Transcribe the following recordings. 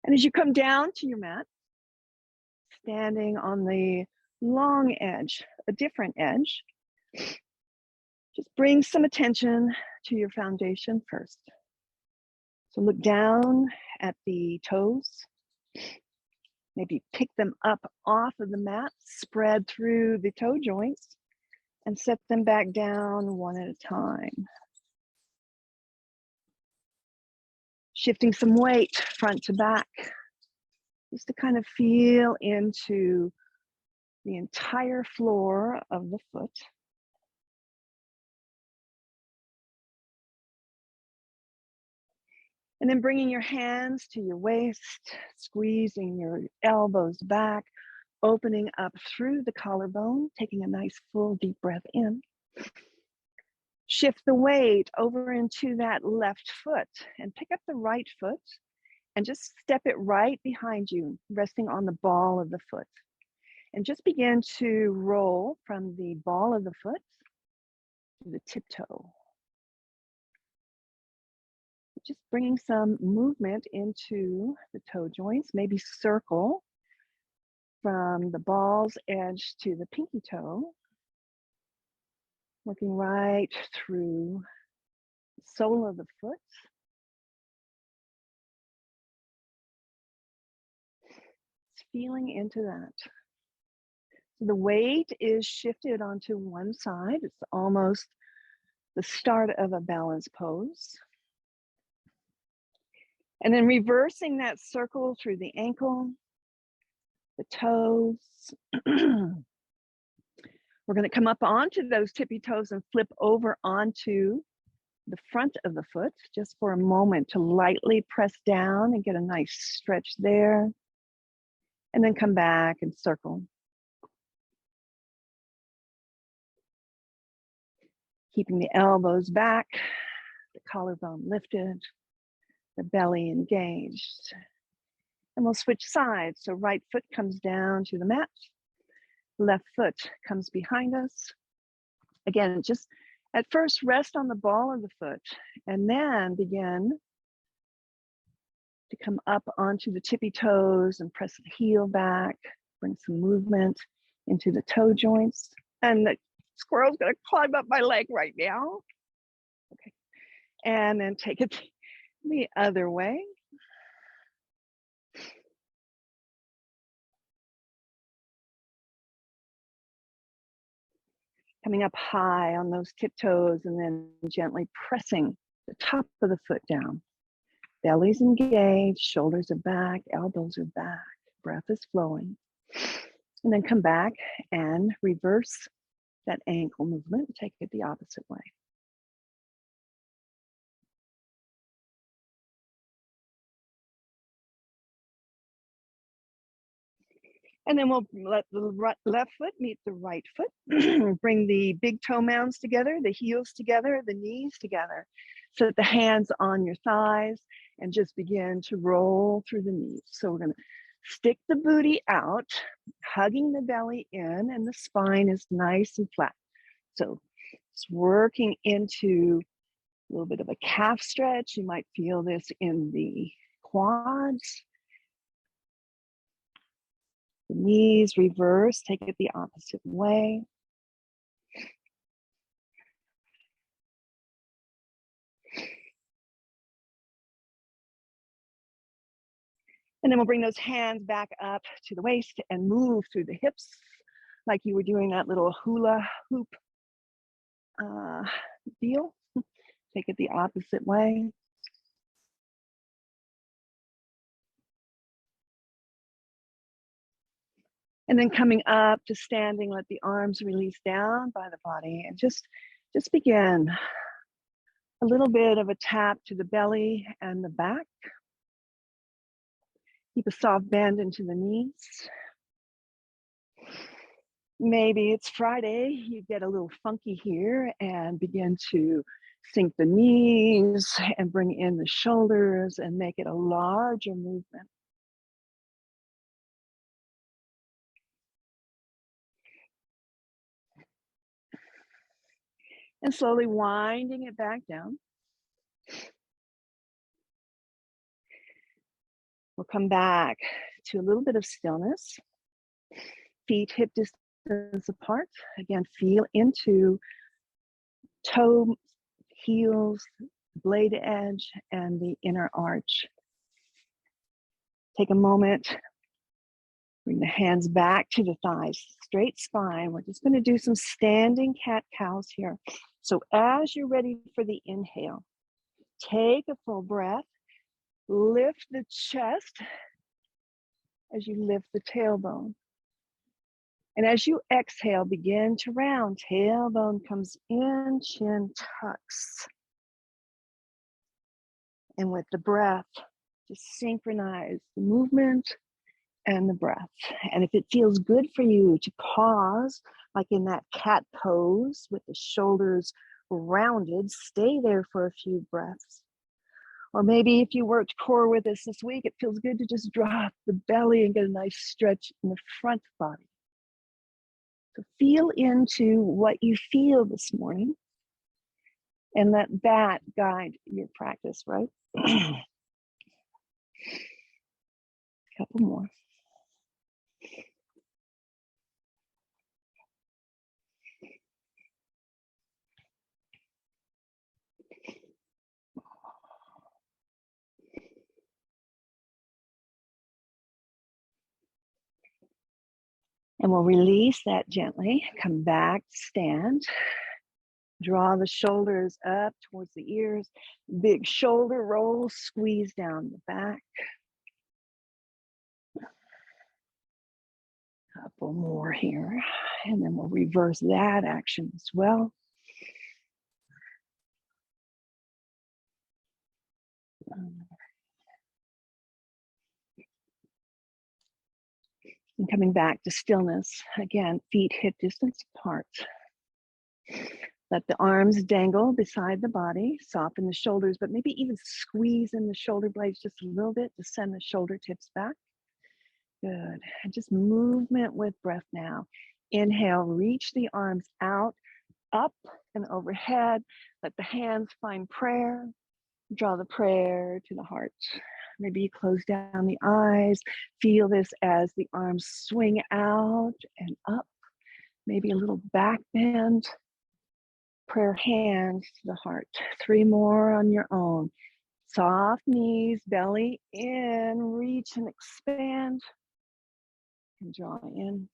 And as you come down to your mat, standing on the long edge, a different edge, just bring some attention to your foundation first. So look down at the toes. Maybe pick them up off of the mat, spread through the toe joints, and set them back down one at a time. Shifting some weight front to back, just to kind of feel into the entire floor of the foot. And then bringing your hands to your waist, squeezing your elbows back, opening up through the collarbone, taking a nice full deep breath in. Shift the weight over into that left foot and pick up the right foot and just step it right behind you, resting on the ball of the foot. And just begin to roll from the ball of the foot to the tiptoe. Just bringing some movement into the toe joints, maybe circle from the ball's edge to the pinky toe, working right through the sole of the foot. Feeling into that. So the weight is shifted onto one side. It's almost the start of a balance pose. And then reversing that circle through the ankle, the toes. We're going to come up onto those tippy toes and flip over onto the front of the foot just for a moment to lightly press down and get a nice stretch there. And then come back and circle. Keeping the elbows back, the collarbone lifted, the belly engaged. And we'll switch sides. So right foot comes down to the mat. Left foot comes behind us. Again, just at first rest on the ball of the foot and then begin to come up onto the tippy toes and press the heel back, bring some movement into the toe joints. And the squirrel's gonna climb up my leg right now. Okay, and then take it the other way. Coming up high on those tiptoes and then gently pressing the top of the foot down. Belly's engaged, shoulders are back, elbows are back, breath is flowing. And then come back and reverse that ankle movement, take it the opposite way. And then we'll let the left foot meet the right foot. Bring the big toe mounds together, the heels together, the knees together. Set the hands on your thighs and just begin to roll through the knees. So we're gonna stick the booty out, hugging the belly in, and the spine is nice and flat. So it's working into a little bit of a calf stretch. You might feel this in the quads. The knees reverse, take it the opposite way. And then we'll bring those hands back up to the waist and move through the hips like you were doing that little hula hoop deal. Take it the opposite way. And then coming up to standing, let the arms release down by the body and just begin a little bit of a tap to the belly and the back. Keep a soft bend into the knees. Maybe it's Friday, you get a little funky here and begin to sink the knees and bring in the shoulders and make it a larger movement. And slowly winding it back down. We'll come back to a little bit of stillness. Feet hip distance apart. Again, feel into toe, heels, blade edge, and the inner arch. Take a moment. Bring the hands back to the thighs, straight spine. We're just going to do some standing cat-cows here. So as you're ready for the inhale, take a full breath. Lift the chest as you lift the tailbone. And as you exhale, begin to round. Tailbone comes in, chin tucks. And with the breath, just synchronize the movement and the breath. And if it feels good for you to pause, like in that cat pose with the shoulders rounded, stay there for a few breaths. Or maybe if you worked core with us this week, it feels good to just drop the belly and get a nice stretch in the front body. So feel into what you feel this morning and let that guide your practice, right? Couple more. And we'll release that gently. Come back, stand. Draw the shoulders up towards the ears. Big shoulder roll, squeeze down the back. Couple more here. And then we'll reverse that action as well. And coming back to stillness. Again, feet hip distance apart. Let the arms dangle beside the body, soften the shoulders, but maybe even squeeze in the shoulder blades just a little bit to send the shoulder tips back. Good. And just movement with breath now. Inhale, reach the arms out, up and overhead. Let the hands find prayer. Draw the prayer to the heart. Maybe you close down the eyes. Feel this as the arms swing out and up. Maybe a little back bend. Prayer hands to the heart. 3 more on your own. Soft knees, belly in, reach and expand. And draw in.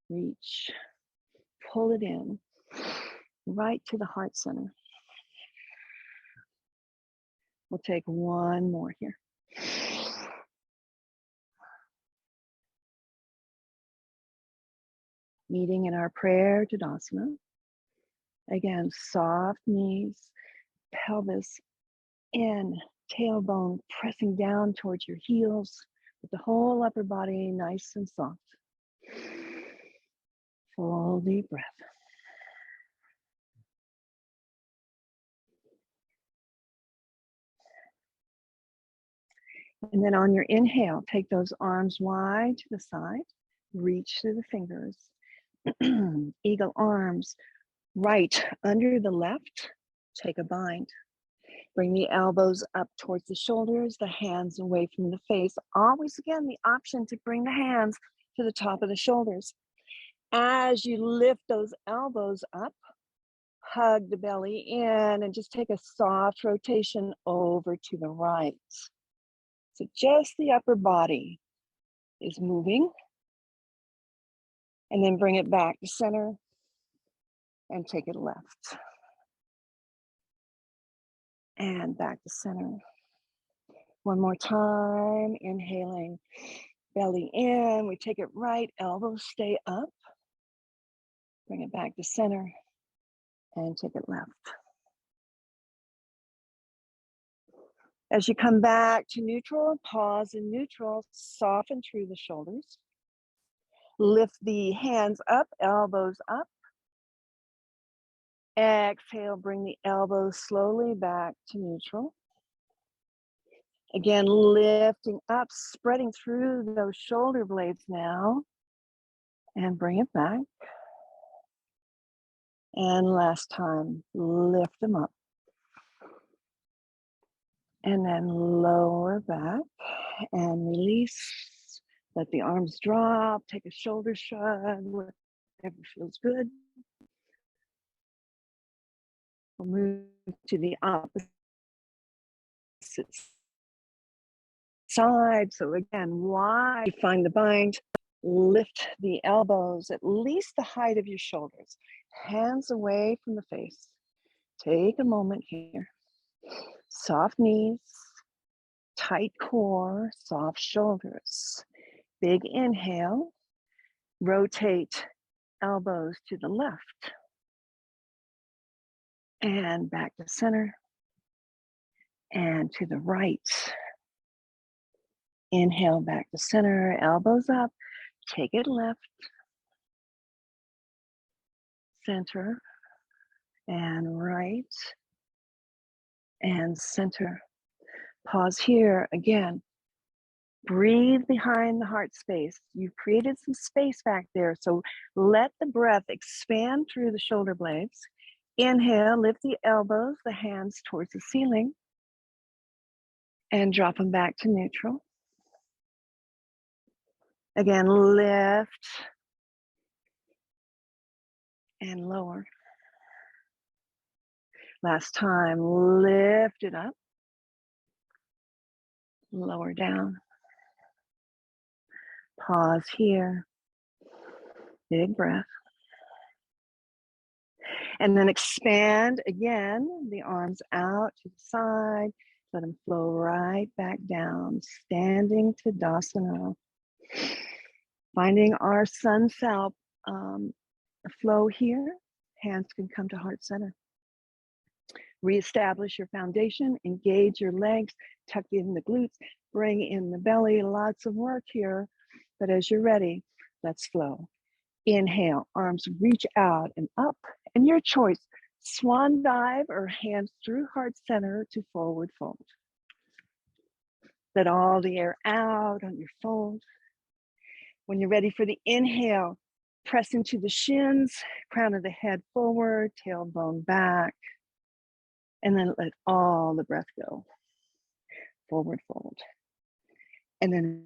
Reach. Pull it in. Right to the heart center. We'll take 1 more here. Meeting in our prayer Tadasana. Again, soft knees, pelvis in, tailbone pressing down towards your heels with the whole upper body nice and soft. Full deep breath. And then on your inhale, take those arms wide to the side, reach through the fingers. Eagle arms right under the left, take a bind. Bring the elbows up towards the shoulders, the hands away from the face. Always, again, the option to bring the hands to the top of the shoulders. As you lift those elbows up, hug the belly in and just take a soft rotation over to the right. So just the upper body is moving. And then bring it back to center and take it left. And back to center. 1 more time, inhaling, belly in. We take it right, elbows stay up. Bring it back to center and take it left. As you come back to neutral, pause in neutral, soften through the shoulders. Lift the hands up, elbows up. Exhale, bring the elbows slowly back to neutral. Again, lifting up, spreading through those shoulder blades now. And bring it back. And last time, lift them up. And then lower back and release. Let the arms drop. Take a shoulder shrug, whatever feels good. We'll move to the opposite side. So again, wide, find the bind. Lift the elbows at least the height of your shoulders. Hands away from the face. Take a moment here. Soft knees, tight core, soft shoulders. Big inhale. Rotate elbows to the left. And back to center. And to the right. Inhale back to center, elbows up. Take it left. Center. And right. And center. Pause here again. Breathe behind the heart space. You've created some space back there. So let the breath expand through the shoulder blades. Inhale, lift the elbows, the hands towards the ceiling. And drop them back to neutral. Again, lift. And lower. Last time, lift it up. Lower down. Pause here. Big breath. And then expand again, the arms out to the side. Let them flow right back down, standing Tadasana. Finding our sun self flow here. Hands can come to heart center. Reestablish your foundation, engage your legs, tuck in the glutes, bring in the belly. Lots of work here, but as you're ready, let's flow. Inhale, arms reach out and up, and your choice, swan dive or hands through heart center to forward fold. Let all the air out on your fold. When you're ready for the inhale, press into the shins, crown of the head forward, tailbone back, and then let all the breath go. Forward fold. And then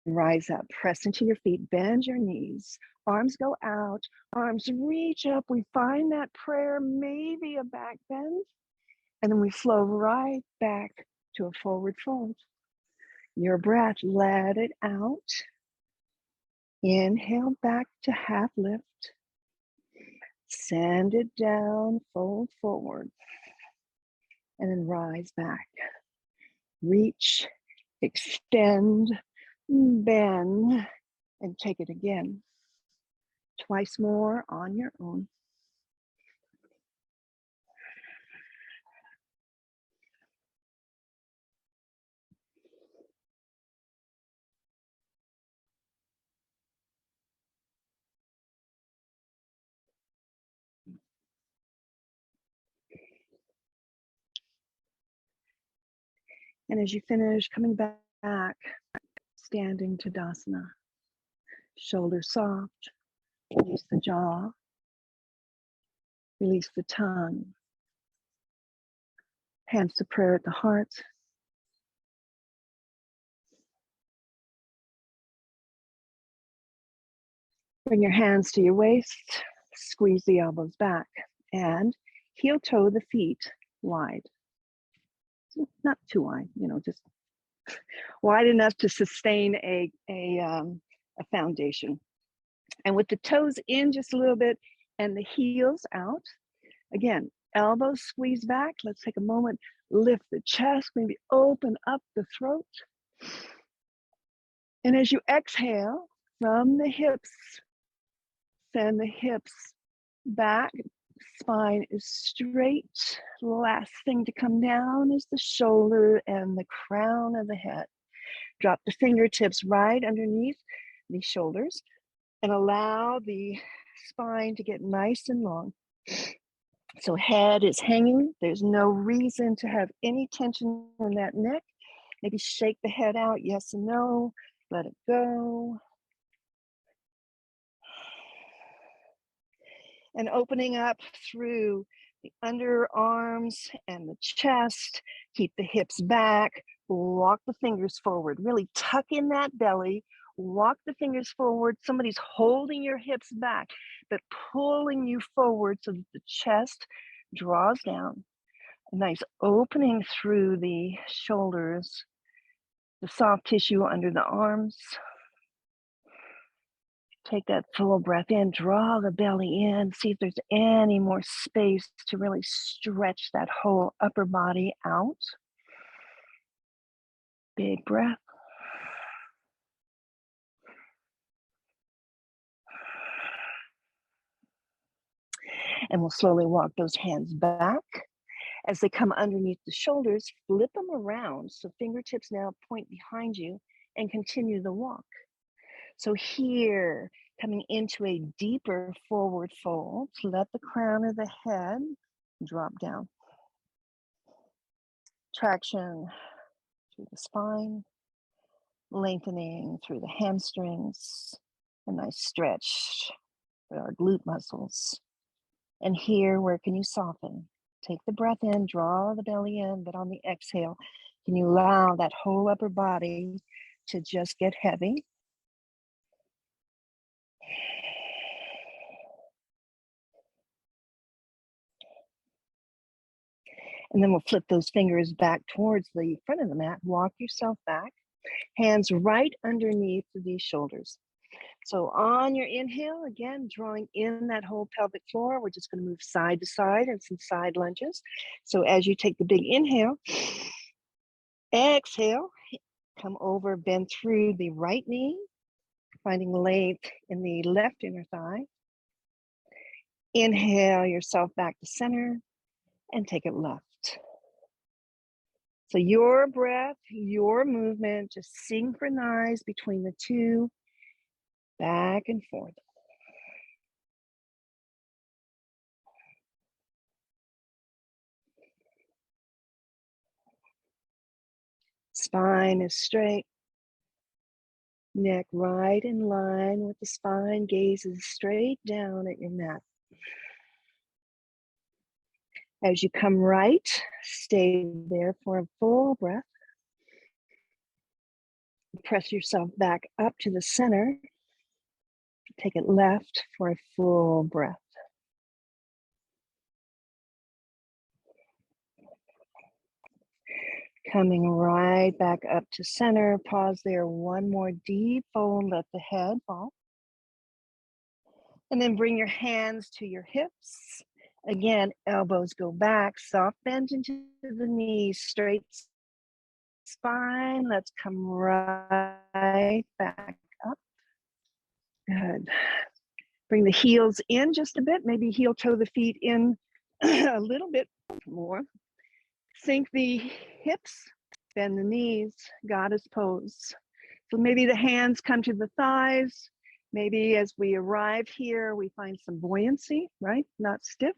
rise up, press into your feet, bend your knees, arms go out, arms reach up. We find that prayer, maybe a back bend, and then we flow right back to a forward fold. Your breath, let it out. Inhale back to half lift. Send it down, fold forward, and then rise back. Reach, extend, bend, and take it again. Twice more on your own. And as you finish, coming back, standing Tadasana. Shoulders soft, release the jaw, release the tongue. Hands to prayer at the heart. Bring your hands to your waist, squeeze the elbows back, and heel toe the feet wide. Not too wide, just wide enough to sustain a foundation. And with the toes in just a little bit and the heels out, again, elbows squeeze back. Let's take a moment, lift the chest, maybe open up the throat. And as you exhale from the hips, send the hips back. Spine is straight. Last thing to come down is the shoulder and the crown of the head. Drop the fingertips right underneath the shoulders and allow the spine to get nice and long. So head is hanging. There's no reason to have any tension in that neck. Maybe shake the head out, yes and no. Let it go. And opening up through the underarms and the chest. Keep the hips back. Walk the fingers forward. Really tuck in that belly. Walk the fingers forward. Somebody's holding your hips back, but pulling you forward so that the chest draws down. A nice opening through the shoulders, the soft tissue under the arms. Take that full breath in, draw the belly in, see if there's any more space to really stretch that whole upper body out. Big breath. And we'll slowly walk those hands back. As they come underneath the shoulders, flip them around so fingertips now point behind you and continue the walk. So here, coming into a deeper forward fold, let the crown of the head drop down. Traction through the spine, lengthening through the hamstrings, a nice stretch for our glute muscles. And here, where can you soften? Take the breath in, draw the belly in, but on the exhale, can you allow that whole upper body to just get heavy? And then we'll flip those fingers back towards the front of the mat. Walk yourself back. Hands right underneath these shoulders. So on your inhale, again, drawing in that whole pelvic floor, we're just going to move side to side and some side lunges. So as you take the big inhale, exhale, come over, bend through the right knee, finding length in the left inner thigh. Inhale yourself back to center and take it left. So your breath, your movement, just synchronize between the two, back and forth. Spine is straight. Neck right in line with the spine, gazes straight down at your mat. As you come right, stay there for a full breath. Press yourself back up to the center. Take it left for a full breath. Coming right back up to center. Pause there. One more deep fold. Let the head fall. And then bring your hands to your hips. Again, elbows go back. Soft bend into the knees. Straight spine. Let's come right back up. Good. Bring the heels in just a bit. Maybe heel toe the feet in a little bit more. Sink the hips, bend the knees, goddess pose. So maybe the hands come to the thighs. Maybe as we arrive here, we find some buoyancy, right? Not stiff.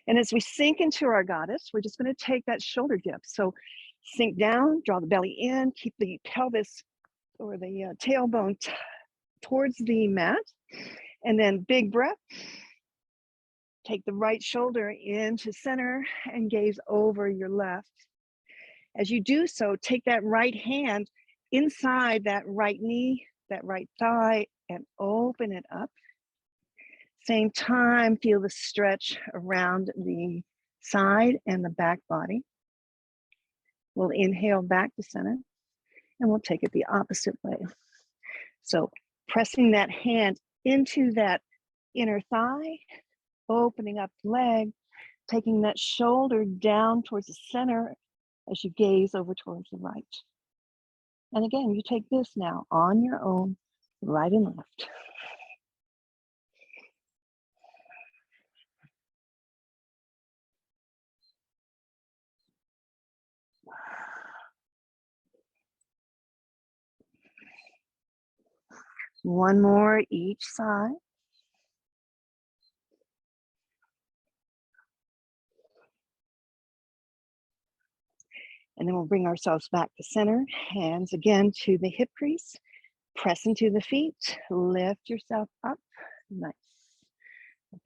And as we sink into our goddess, we're just going to take that shoulder dip. So sink down, draw the belly in, keep the pelvis or the tailbone towards the mat. And then big breath. Take the right shoulder into center and gaze over your left. As you do so, take that right hand inside that right knee, that right thigh, and open it up. Same time, feel the stretch around the side and the back body. We'll inhale back to center, and we'll take it the opposite way. So pressing that hand into that inner thigh, opening up the leg, taking that shoulder down towards the center as you gaze over towards the right. And again, you take this now on your own, right and left. One more each side. And then we'll bring ourselves back to center. Hands again to the hip crease. Press into the feet. Lift yourself up. Nice.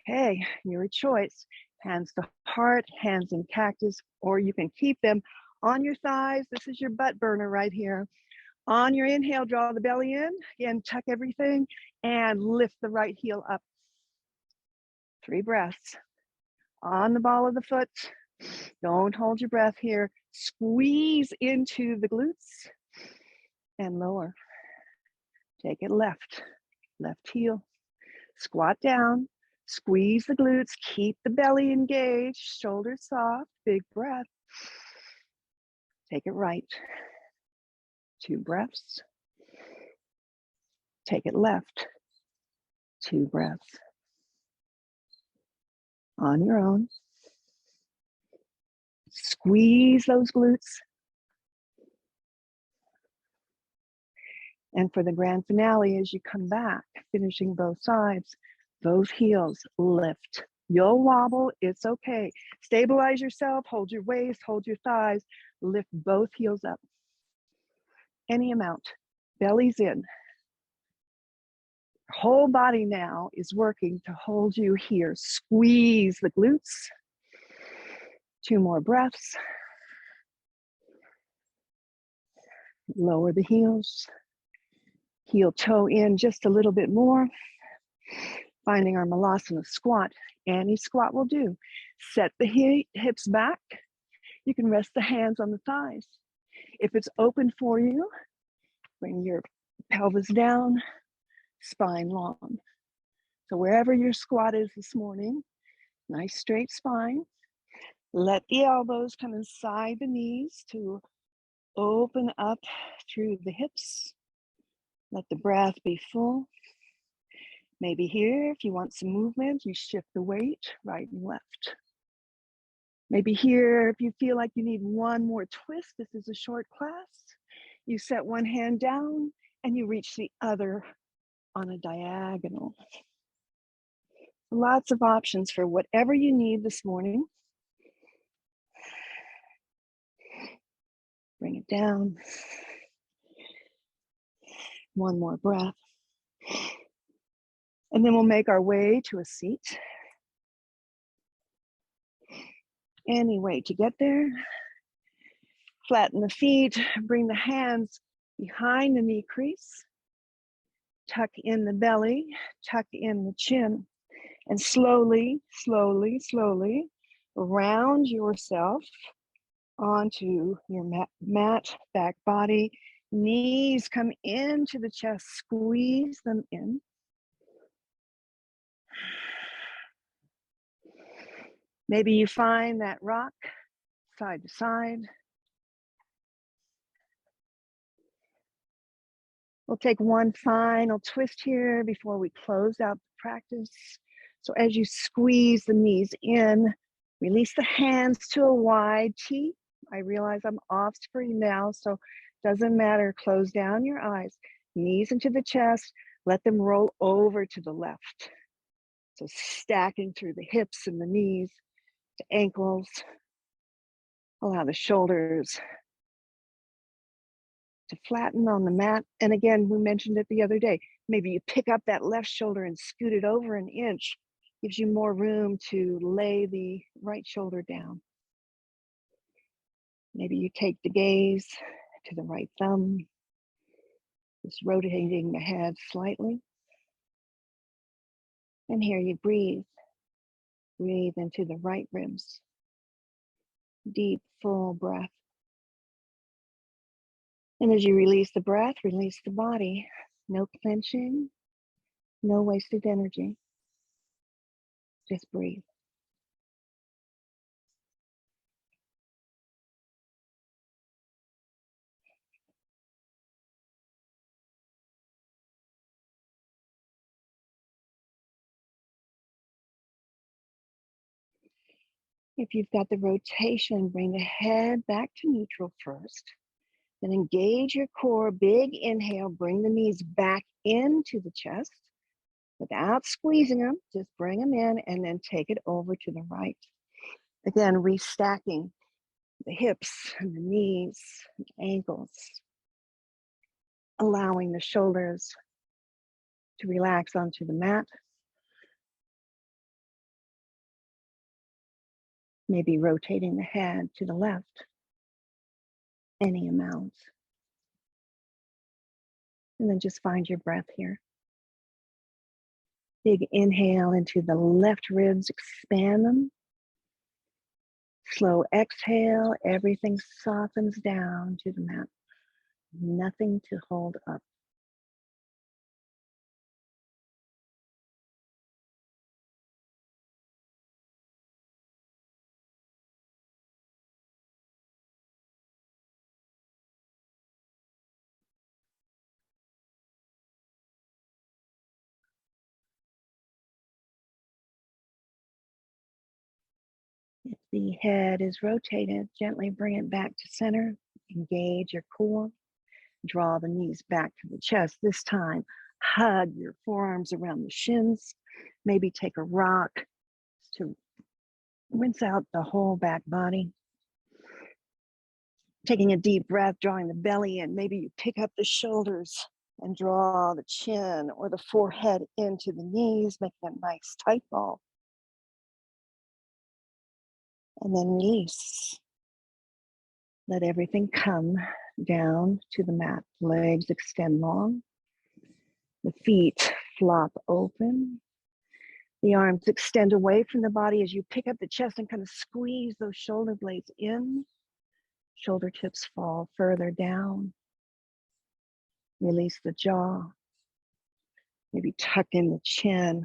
Okay, your choice. Hands to heart, hands in cactus, or you can keep them on your thighs. This is your butt burner right here. On your inhale, draw the belly in. Again, tuck everything and lift the right heel up. 3 breaths. On the ball of the foot. Don't hold your breath here. Squeeze into the glutes and lower. Take it left, left heel. Squat down, squeeze the glutes, keep the belly engaged, shoulders soft, big breath. Take it right. 2 breaths. Take it left. 2 breaths. On your own. Squeeze those glutes. And for the grand finale, as you come back, finishing both sides, those heels lift. You'll wobble, it's okay. Stabilize yourself, hold your waist, hold your thighs, lift both heels up. Any amount, belly's in. Whole body now is working to hold you here. Squeeze the glutes. 2 more breaths. Lower the heels. Heel toe in just a little bit more. Finding our Malasana squat. Any squat will do. Set the hips back. You can rest the hands on the thighs. If it's open for you, bring your pelvis down, spine long. So wherever your squat is this morning, nice straight spine. Let the elbows come inside the knees to open up through the hips. Let the breath be full. Maybe here, if you want some movement, you shift the weight right and left. Maybe here, if you feel like you need one more twist, this is a short class. You set one hand down and you reach the other on a diagonal. Lots of options for whatever you need this morning. Bring it down. One more breath. And then we'll make our way to a seat. Any way to get there. Flatten the feet, bring the hands behind the knee crease. Tuck in the belly, tuck in the chin. And slowly, slowly, slowly round yourself onto your mat, back body. Knees come into the chest, squeeze them in. Maybe you find that rock side to side. We'll take one final twist here before we close out the practice. So as you squeeze the knees in, release the hands to a wide T. I realize I'm off screen now, so doesn't matter. Close down your eyes, knees into the chest, let them roll over to the left. So stacking through the hips and the knees, the ankles. Allow the shoulders to flatten on the mat. And again, we mentioned it the other day, maybe you pick up that left shoulder and scoot it over an inch, gives you more room to lay the right shoulder down. Maybe you take the gaze to the right thumb, just rotating the head slightly. And here you breathe. Breathe into the right ribs. Deep, full breath. And as you release the breath, release the body. No clenching, no wasted energy. Just breathe. If you've got the rotation, bring the head back to neutral first. Then engage your core, big inhale, bring the knees back into the chest without squeezing them, just bring them in and then take it over to the right. Again, restacking the hips and the knees, and ankles, allowing the shoulders to relax onto the mat. Maybe rotating the head to the left, any amount. And then just find your breath here. Big inhale into the left ribs, expand them. Slow exhale, everything softens down to the mat. Nothing to hold up. If the head is rotated, gently bring it back to center. Engage your core. Draw the knees back to the chest. This time, hug your forearms around the shins. Maybe take a rock to rinse out the whole back body. Taking a deep breath, drawing the belly in. Maybe you pick up the shoulders and draw the chin or the forehead into the knees, making a nice tight ball. And then release. Let everything come down to the mat. Legs extend long. The feet flop open. The arms extend away from the body as you pick up the chest and kind of squeeze those shoulder blades in. Shoulder tips fall further down. Release the jaw. Maybe tuck in the chin.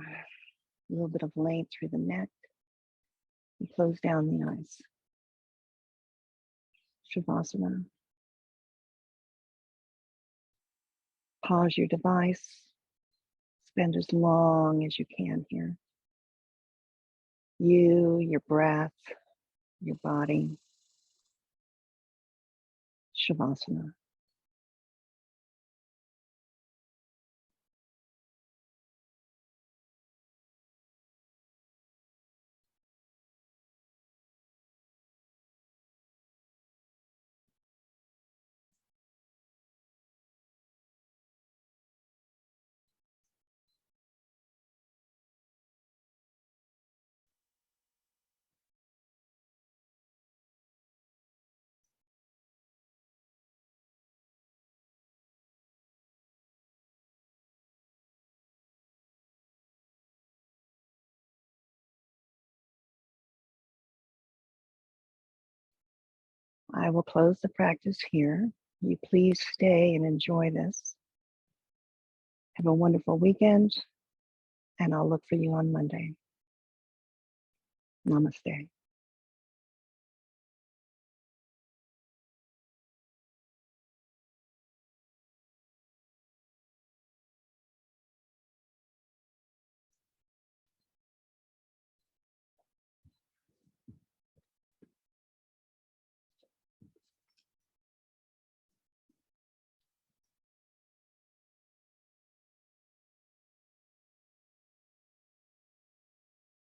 A little bit of length through the neck. And close down the eyes. Shavasana. Pause your device. Spend as long as you can here. You, your breath, your body. Shavasana. I will close the practice here. You please stay and enjoy this. Have a wonderful weekend, and I'll look for you on Monday. Namaste.